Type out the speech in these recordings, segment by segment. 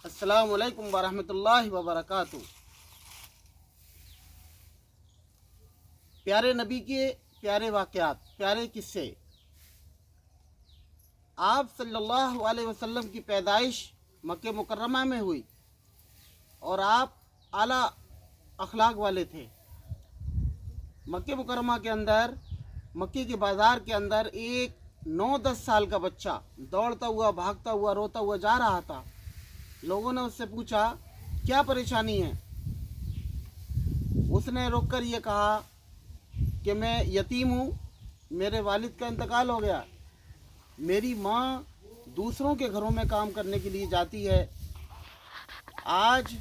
अस्सलाम वालेकुम वरहमतुल्लाहि वबरकातुहू। प्यारे नबी के प्यारे वाक़यात, प्यारे किस्से। आप सल्लल्लाहु अलैहि वसल्लम की पैदाइश मक्के मुकर्रमा में हुई और आप आला अखलाक वाले थे। मक्के मुकर्रमा के अंदर, मक्के के बाज़ार के अंदर एक 9-10 साल का बच्चा दौड़ता हुआ, भागता हुआ, रोता हुआ जा रहा था। लोगों ने उससे पूछा, क्या परेशानी है? उसने रोक कर ये कहा कि मैं यतीम हूँ, मेरे वालिद का इंतकाल हो गया। मेरी माँ दूसरों के घरों में काम करने के लिए जाती है। आज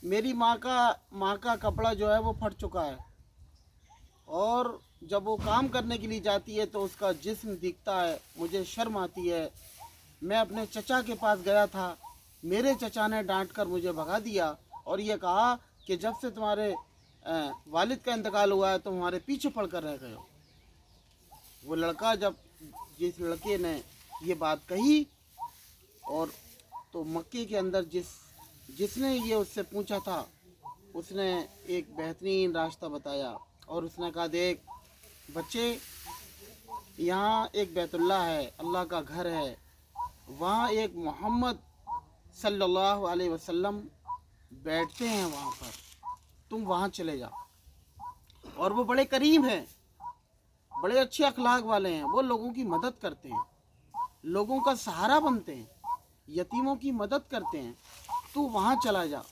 मेरी माँ का कपड़ा जो है वो फट चुका है और जब वो काम करने के लिए जाती है तो उसका जिस्म दिखता है। मुझे शर्म आती है। मैं अपने चचा के पास गया था, मेरे चचा ने डांट कर मुझे भगा दिया और ये कहा कि जब से तुम्हारे वालिद का इंतकाल हुआ है तुम हमारे पीछे पड़ कर रह गए हो। वो लड़का, जब जिस लड़के ने ये बात कही और तो मक्के के अंदर जिसने ये उससे पूछा था, उसने एक बेहतरीन रास्ता बताया और उसने कहा, देख बच्चे, यहाँ एक बैतुल्लाह है, अल्लाह का घर है, वहाँ एक मोहम्मद सल्लल्लाहु अलैहि वसल्लम बैठते हैं, वहाँ पर तुम वहाँ चले जाओ। और वो बड़े करीम हैं, बड़े अच्छे अखलाक वाले हैं, वो लोगों की मदद करते हैं, लोगों का सहारा बनते हैं, यतीमों की मदद करते हैं। तू वहाँ चला जा,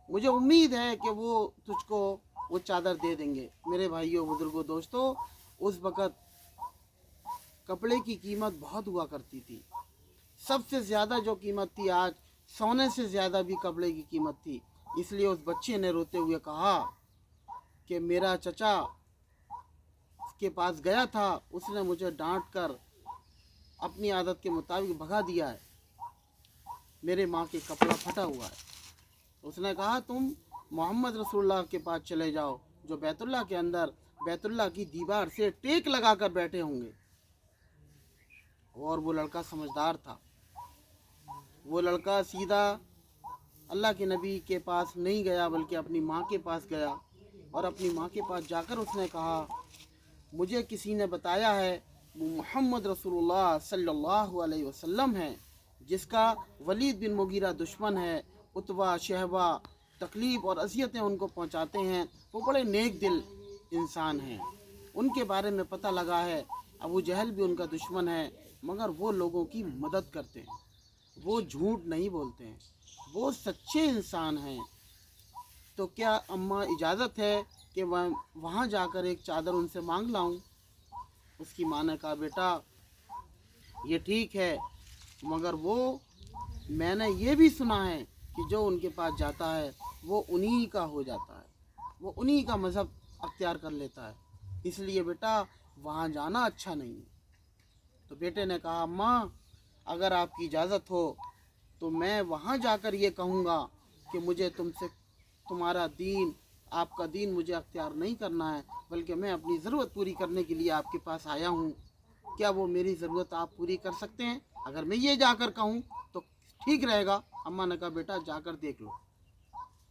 मुझे उम्मीद है कि वो तुझको वो चादर दे देंगे। मेरे भाइयों, बुजुर्गों, दोस्तों, उस वक़्त कपड़े की कीमत बहुत हुआ करती थी। सबसे ज़्यादा जो कीमत थी, आज सोने से ज़्यादा भी कपड़े की कीमत थी। इसलिए उस बच्चे ने रोते हुए कहा कि मेरा चचा के पास गया था, उसने मुझे डांट कर अपनी आदत के मुताबिक भगा दिया है, मेरे माँ के कपड़ा फटा हुआ है। उसने कहा, तुम मोहम्मद रसूलुल्लाह के पास चले जाओ, जो बैतुल्लाह के अंदर बैतुल्लाह की दीवार से टेक लगा कर बैठे होंगे। और वो लड़का समझदार था। वो लड़का सीधा अल्लाह के नबी के पास नहीं गया, बल्कि अपनी माँ के पास गया और अपनी माँ के पास जाकर उसने कहा, मुझे किसी ने बताया है वो मोहम्मद रसूलुल्लाह सल्लल्लाहु अलैहि वसल्लम है, जिसका वलीद बिन मुगीरा दुश्मन है। उतबा, शहबा तकलीफ़ और अज़ियतें उनको पहुँचाते हैं। वो बड़े नेक दिल इंसान हैं। उनके बारे में पता लगा है, अबू जहल भी उनका दुश्मन है, मगर वो लोगों की मदद करते हैं, वो झूठ नहीं बोलते हैं, वो सच्चे इंसान हैं। तो क्या अम्मा इजाज़त है कि वहाँ जाकर एक चादर उनसे मांग लाऊं? उसकी माँ ने कहा, बेटा ये ठीक है, मगर वो मैंने ये भी सुना है कि जो उनके पास जाता है वो उन्हीं का हो जाता है, वो उन्हीं का मज़हब अख्तियार कर लेता है, इसलिए बेटा वहाँ जाना अच्छा नहीं है। तो बेटे ने कहा, अम्मा अगर आपकी इजाज़त हो तो मैं वहाँ जाकर ये कहूँगा कि मुझे तुमसे तुम्हारा दीन, आपका दीन मुझे अख्तियार नहीं करना है, बल्कि मैं अपनी ज़रूरत पूरी करने के लिए आपके पास आया हूँ। क्या वो मेरी ज़रूरत आप पूरी कर सकते हैं? अगर मैं ये जाकर कहूँ तो ठीक रहेगा। अम्मा ने कहा, बेटा जाकर देख लो।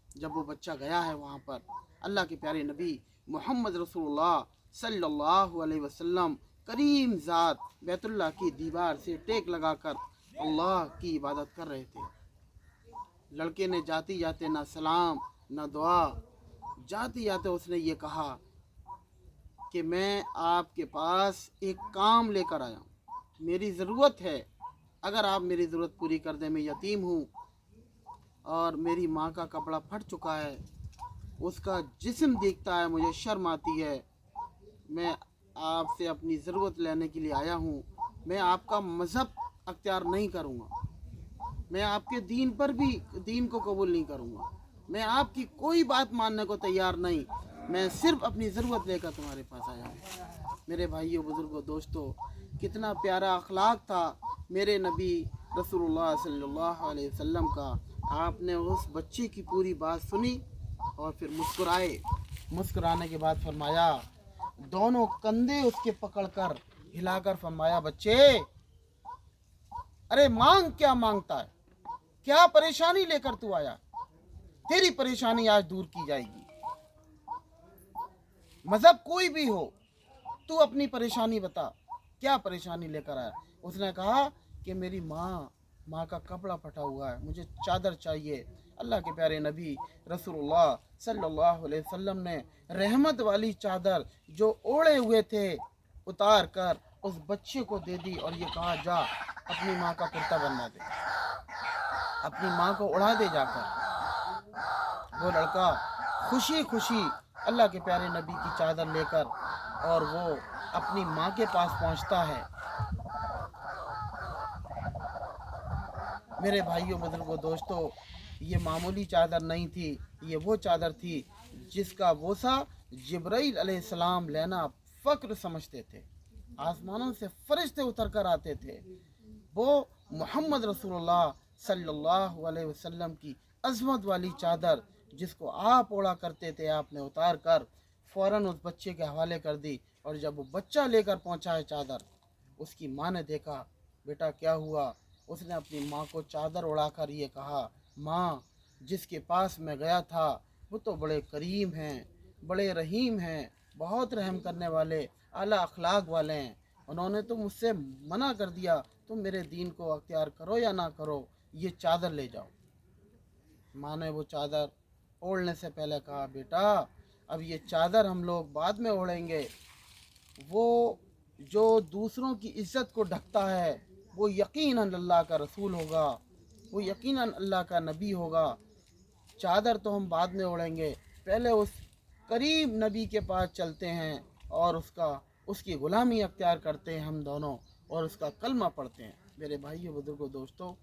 जब वो बच्चा गया है वहाँ पर, अल्लाह के प्यारे नबी मोहम्मद रसूलुल्लाह सल्लल्लाहु अलैहि वसल्लम करीम ज़ात बैतुल्लाह की दीवार से टेक लगाकर अल्लाह की इबादत कर रहे थे। लड़के ने जाते जाते ना सलाम ना दुआ, जाते जाते उसने ये कहा कि मैं आपके पास एक काम लेकर आया हूँ, मेरी ज़रूरत है, अगर आप मेरी ज़रूरत पूरी कर दें। मैं यतीम हूँ और मेरी माँ का कपड़ा फट चुका है, उसका जिस्म दिखता है, मुझे शर्म आती है। मैं आपसे अपनी ज़रूरत लेने के लिए आया हूँ। मैं आपका मज़हब अख्तियार नहीं करूँगा, मैं आपके दीन पर भी दीन को कबूल नहीं करूँगा, मैं आपकी कोई बात मानने को तैयार नहीं, मैं सिर्फ अपनी ज़रूरत लेकर तुम्हारे पास आया हूँ। मेरे भाइयों, बुज़ुर्गों, दोस्तों, कितना प्यारा अखलाक था मेरे नबी रसूलुल्लाह सल्लल्लाहु अलैहि वसल्लम का। आपने उस बच्चे की पूरी बात सुनी और फिर मुस्कुराए। मुस्कुराने के बाद फरमाया, दोनों कंधे उसके पकड़कर हिलाकर फरमाया, बच्चे अरे मांग क्या मांगता है? क्या परेशानी लेकर तू आया? तेरी परेशानी आज दूर की जाएगी। मजहब कोई भी हो, तू अपनी परेशानी बता, क्या परेशानी लेकर आया? उसने कहा कि मेरी माँ का कपड़ा फटा हुआ है, मुझे चादर चाहिए। अल्लाह के प्यारे नबी रसूलुल्लाह सल्लल्लाहु अलैहि वसल्लम ने रहमत वाली चादर जो ओढ़े हुए थे उतार कर उस बच्चे को दे दी और ये कहा, जा अपनी माँ का कुर्ता बनवा दे, अपनी माँ को उड़ा दे जाकर। वो लड़का खुशी खुशी अल्लाह के प्यारे नबी की चादर लेकर और वो अपनी माँ के पास पहुँचता है। मेरे भाइयों बुजुर्गों दोस्तों, ये मामूली चादर नहीं थी, ये वो चादर थी जिसका बोसा जिब्राइल अलैहिस्सलाम लेना फ़क्र समझते थे। आसमानों से फरिश्ते उतर कर आते थे। वो मोहम्मद रसूलुल्लाह सल्लल्लाहु अलैहि वसल्लम की अज़मत वाली चादर जिसको आप ओढ़ा करते थे, आपने उतार कर फ़ौरन उस बच्चे के हवाले कर दी। और जब वो बच्चा लेकर पहुंचा है चादर, उसकी माँ ने देखा, बेटा क्या हुआ? उसने अपनी माँ को चादर उड़ाकर ये कहा, माँ, जिसके पास मैं गया था वो तो बड़े करीम हैं, बड़े रहीम हैं, बहुत रहम करने वाले, आला अखलाक वाले हैं। उन्होंने तो मुझसे मना कर दिया, तुम मेरे दीन को अख्तियार करो या ना करो, ये चादर ले जाओ। माँ ने वो चादर ओढ़ने से पहले कहा, बेटा अब ये चादर हम लोग बाद में ओढ़ेंगे। वो जो दूसरों की इज़्ज़त को ढकता है वो यकीनन अल्लाह का रसूल होगा, वो यकीनन अल्लाह का नबी होगा। चादर तो हम बाद में ओढ़ेंगे, पहले उस करीम नबी के पास चलते हैं और उसकी ग़ुलामी अख्तियार करते हैं हम दोनों, और उसका कलमा पढ़ते हैं। मेरे भाइयों बुजुर्गों दोस्तों,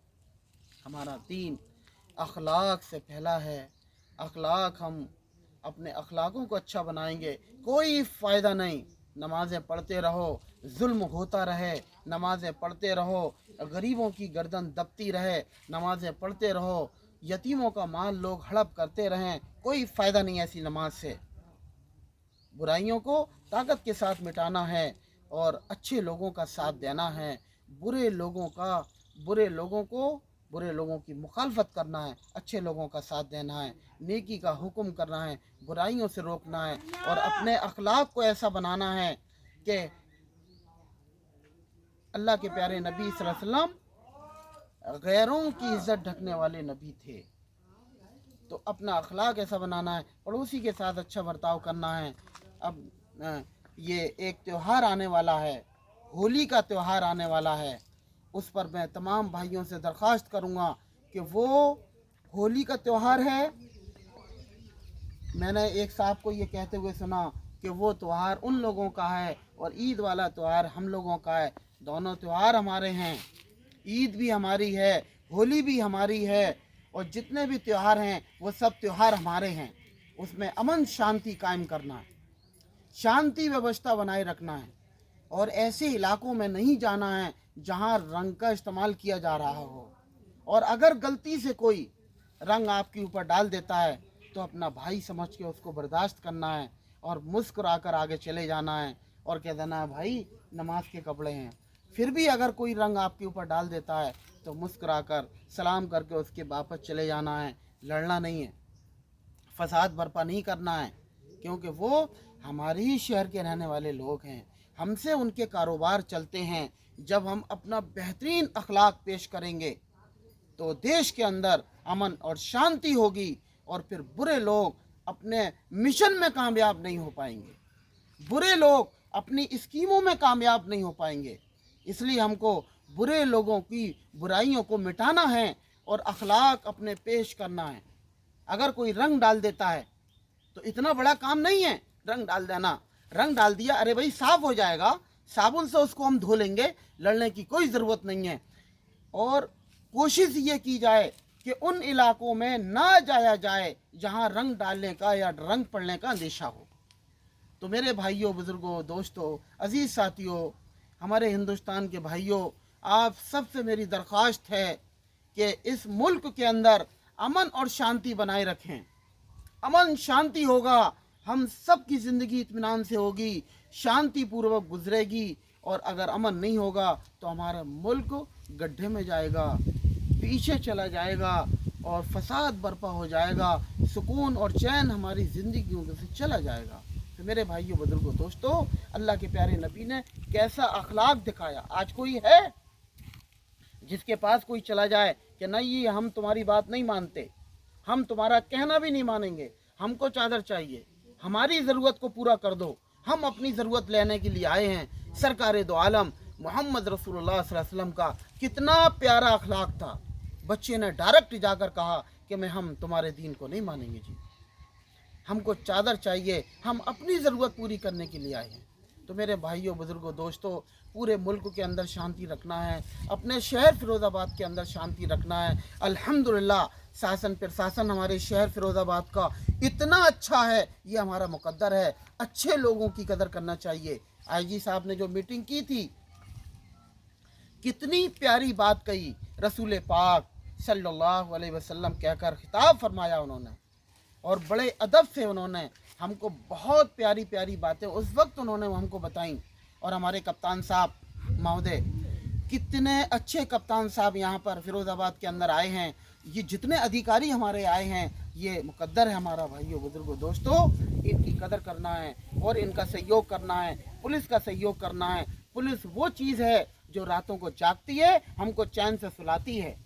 हमारा दीन अखलाक से फैला है। अखलाक, हम अपने अखलाकों को अच्छा बनाएंगे, कोई फ़ायदा नहीं। नमाज़ें पढ़ते रहो, जुल्म होता रहे, नमाज़ें पढ़ते रहो, गरीबों की गर्दन दबती रहे, नमाज़ें पढ़ते रहो, यतीमों का माल लोग हड़प करते रहें, कोई फ़ायदा नहीं ऐसी नमाज से। बुराइयों को ताकत के साथ मिटाना है और अच्छे लोगों का साथ देना है। बुरे लोगों की मुखालफत करना है, अच्छे लोगों का साथ देना है, नेकी का हुक्म करना है, बुराइयों से रोकना है और अपने अखलाक को ऐसा बनाना है कि अल्लाह के प्यारे नबी सल्लल्लाहु अलैहि वसल्लम गैरों की इज़्ज़त ढकने वाले नबी थे। तो अपना अखलाक ऐसा बनाना है, पड़ोसी के साथ अच्छा बर्ताव करना है। अब ये एक त्यौहार आने वाला है, होली का त्यौहार आने वाला है, उस पर मैं तमाम भाइयों से दरख्वास्त करूँगा कि वो होली का त्यौहार है। मैंने एक साहब को ये कहते हुए सुना कि वो त्यौहार उन लोगों का है और ईद वाला त्यौहार हम लोगों का है। दोनों त्यौहार हमारे हैं, ईद भी हमारी है, होली भी हमारी है, और जितने भी त्यौहार हैं वो सब त्यौहार हमारे हैं। उसमें अमन शांति कायम करना है, शांति व्यवस्था बनाए रखना है, और ऐसे इलाकों में नहीं जाना है जहां रंग का इस्तेमाल किया जा रहा हो। और अगर गलती से कोई रंग आपके ऊपर डाल देता है तो अपना भाई समझ के उसको बर्दाश्त करना है और मुस्कुरा कर आगे चले जाना है और कह देना है, भाई नमाज के कपड़े हैं। फिर भी अगर कोई रंग आपके ऊपर डाल देता है तो मुस्कुरा कर सलाम करके उसके वापस चले जाना है, लड़ना नहीं है, फसाद बर्पा नहीं करना है, क्योंकि वो हमारे ही शहर के रहने वाले लोग हैं, हमसे उनके कारोबार चलते हैं। जब हम अपना बेहतरीन अखलाक पेश करेंगे तो देश के अंदर अमन और शांति होगी, और फिर बुरे लोग अपने मिशन में कामयाब नहीं हो पाएंगे, बुरे लोग अपनी स्कीमों में कामयाब नहीं हो पाएंगे। इसलिए हमको बुरे लोगों की बुराइयों को मिटाना है और अखलाक अपने पेश करना है। अगर कोई रंग डाल देता है तो इतना बड़ा काम नहीं है रंग डाल देना। रंग डाल दिया, अरे भाई साफ हो जाएगा, साबुन से उसको हम धो लेंगे, लड़ने की कोई ज़रूरत नहीं है। और कोशिश ये की जाए कि उन इलाकों में ना जाया जाए जहां रंग डालने का या रंग पड़ने का अंदेशा हो। तो मेरे भाइयों बुजुर्गों दोस्तों अजीज़ साथियों, हमारे हिंदुस्तान के भाइयों, आप सबसे मेरी दरख्वास्त है कि इस मुल्क के अंदर अमन और शांति बनाए रखें। अमन शांति होगा, हम सब की ज़िंदगी इत्मीनान से होगी, शांति पूर्वक गुजरेगी। और अगर अमन नहीं होगा तो हमारा मुल्क गड्ढे में जाएगा। पीछे चला जाएगा और फसाद बर्पा हो जाएगा, सुकून और चैन हमारी ज़िंदगियों से चला जाएगा। तो मेरे भाइयों बुजुर्गों दोस्तों, अल्लाह के प्यारे नबी ने कैसा अखलाक दिखाया। आज कोई है जिसके पास कोई चला जाए कि नहीं हम तुम्हारी बात नहीं मानते, हम तुम्हारा कहना भी नहीं मानेंगे, हमको चादर चाहिए, हमारी ज़रूरत को पूरा कर दो, हम अपनी ज़रूरत लेने के लिए आए हैं। सरकार दो आलम मोहम्मद रसूलुल्लाह सल्लल्लाहु अलैहि वसल्लम का कितना प्यारा अखलाक था। बच्चे ने डायरेक्ट जाकर कहा कि मैं हम तुम्हारे दीन को नहीं मानेंगे जी, हमको चादर चाहिए, हम अपनी ज़रूरत पूरी करने के लिए आए हैं। तो मेरे भाइयों बुज़ुर्गों दोस्तों, पूरे मुल्क के अंदर शांति रखना है, अपने शहर फ़िरोज़ाबाद के अंदर शांति रखना है। अल्हम्दुलिल्लाह शासन प्रशासन हमारे शहर फ़िरोज़ाबाद का इतना अच्छा है, ये हमारा मुकद्दर है। अच्छे लोगों की कदर करना चाहिए। आईजी साहब ने जो मीटिंग की थी, कितनी प्यारी बात कही, रसूल पाक सल्लल्लाहु अलैहि वसल्लम कहकर खिताब फरमाया उन्होंने, और बड़े अदब से उन्होंने हमको बहुत प्यारी प्यारी बातें उस वक्त उन्होंने हमको बताई। और हमारे कप्तान साहब महोदय, कितने अच्छे कप्तान साहब यहाँ पर फ़िरोज़ाबाद के अंदर आए हैं। ये जितने अधिकारी हमारे आए हैं, ये मुकद्दर है हमारा। भाइयों बुजुर्गों दोस्तों, इनकी कदर करना है और इनका सहयोग करना है, पुलिस का सहयोग करना है। पुलिस वो चीज़ है जो रातों को जागती है, हमको चैन से सुलाती है,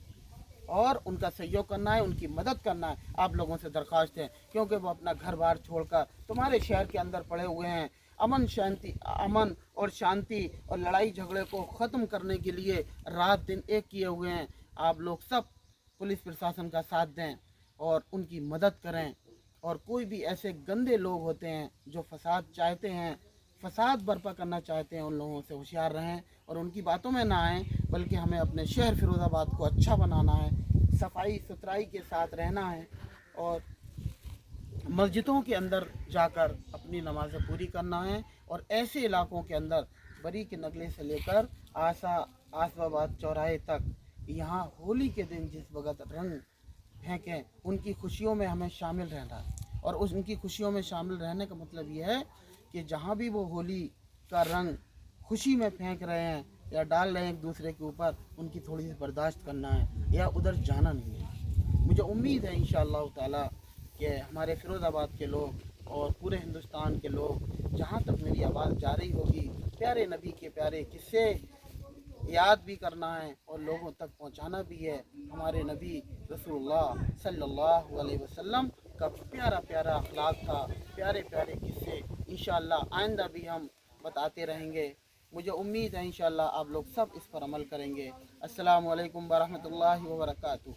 और उनका सहयोग करना है, उनकी मदद करना है। आप लोगों से दरख्वास्त है, क्योंकि वो अपना घर बार छोड़कर तुम्हारे शहर के अंदर पड़े हुए हैं। अमन और शांति और लड़ाई झगड़े को ख़त्म करने के लिए रात दिन एक किए हुए हैं। आप लोग सब पुलिस प्रशासन का साथ दें और उनकी मदद करें। और कोई भी ऐसे गंदे लोग होते हैं जो फसाद चाहते हैं, फसाद बर्पा करना चाहते हैं, उन लोगों से होशियार रहें और उनकी बातों में ना आएँ, बल्कि हमें अपने शहर फ़िरोज़ाबाद को अच्छा बनाना है, सफाई सुथराई के साथ रहना है, और मस्जिदों के अंदर जाकर अपनी नमाज़ें पूरी करना है। और ऐसे इलाकों के अंदर बरी के नगले से लेकर आसबाबाद चौराहे तक, यहाँ होली के दिन जिस वक्त रंग फेंकें, उनकी खुशियों में हमें शामिल रहना है। और उनकी खुशियों में शामिल रहने का मतलब ये है कि जहाँ भी वो होली का रंग खुशी में फेंक रहे हैं या डाल रहे हैं एक दूसरे के ऊपर, उनकी थोड़ी सी बर्दाश्त करना है या उधर जाना नहीं है। मुझे उम्मीद है इंशाअल्लाह ताला कि हमारे फ़िरोज़ाबाद के लोग और पूरे हिंदुस्तान के लोग, जहाँ तक मेरी आवाज़ जा रही होगी, प्यारे नबी के प्यारे किस्से याद भी करना है और लोगों तक पहुँचाना भी है। हमारे नबी रसूलुल्लाह सल्लल्लाहु अलैहि वसल्लम का प्यारा प्यारा अखलाक था, प्यारे प्यारे किस्से इंशाअल्लाह आइंदा भी हम बताते रहेंगे। मुझे उम्मीद है इंशाअल्लाह आप लोग सब इस पर अमल करेंगे। अस्सलामु अलैकुम व रहमतुल्लाहि व बरकातुहू।